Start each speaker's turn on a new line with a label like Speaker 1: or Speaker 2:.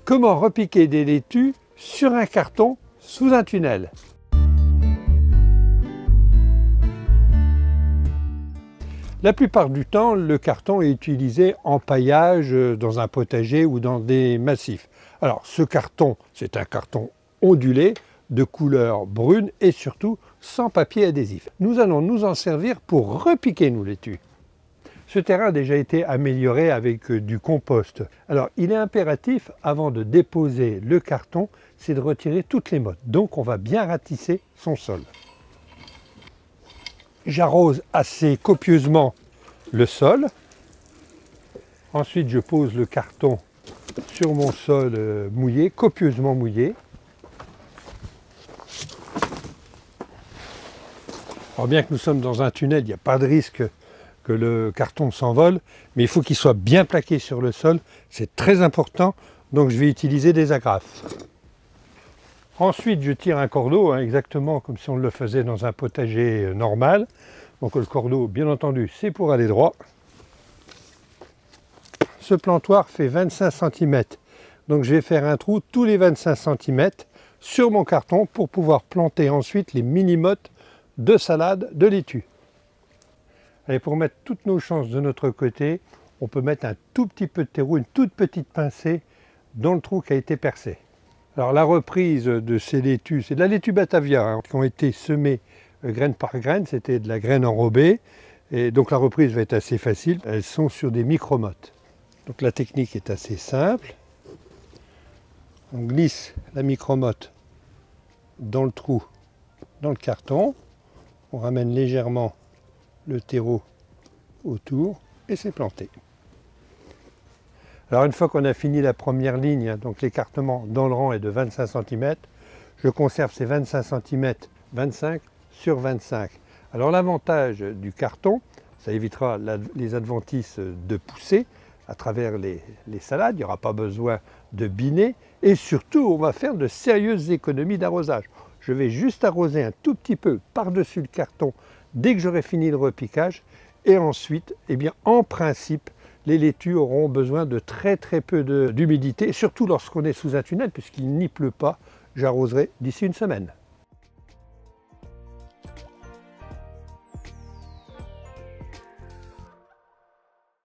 Speaker 1: Comment repiquer des laitues sur un carton sous un tunnel? La plupart du temps, le carton est utilisé en paillage dans un potager ou dans des massifs. Alors ce carton, c'est un carton ondulé de couleur brune et surtout sans papier adhésif. Nous allons nous en servir pour repiquer nos laitues. Ce terrain a déjà été amélioré avec du compost. Alors il est impératif, avant de déposer le carton, c'est de retirer toutes les mottes. Donc on va bien ratisser son sol. J'arrose assez copieusement le sol. Ensuite je pose le carton sur mon sol mouillé, copieusement mouillé. Alors bien que nous sommes dans un tunnel, il n'y a pas de risque que le carton s'envole, mais il faut qu'il soit bien plaqué sur le sol, c'est très important, donc je vais utiliser des agrafes. Ensuite je tire un cordeau, exactement comme si on le faisait dans un potager normal. Donc le cordeau, bien entendu, c'est pour aller droit. Ce plantoir fait 25 cm, donc je vais faire un trou tous les 25 cm sur mon carton pour pouvoir planter ensuite les mini-mottes de salade de laitue. Et pour mettre toutes nos chances de notre côté, on peut mettre un tout petit peu de terreau, une toute petite pincée dans le trou qui a été percé. Alors la reprise de ces laitues, c'est de la laitue Batavia qui ont été semées graine par graine, c'était de la graine enrobée. Et donc la reprise va être assez facile, elles sont sur des micro-mottes. Donc la technique est assez simple. On glisse la micro-motte dans le trou, dans le carton. On ramène légèrement le terreau autour et c'est planté. Alors une fois qu'on a fini la première ligne, donc l'écartement dans le rang est de 25 cm, je conserve ces 25 cm, 25 sur 25. Alors l'avantage du carton, ça évitera les adventices de pousser à travers les salades, il n'y aura pas besoin de biner et surtout on va faire de sérieuses économies d'arrosage. Je vais juste arroser un tout petit peu par-dessus le carton dès que j'aurai fini le repiquage et ensuite, en principe, les laitues auront besoin de très peu d'humidité, surtout lorsqu'on est sous un tunnel puisqu'il n'y pleut pas, j'arroserai d'ici une semaine.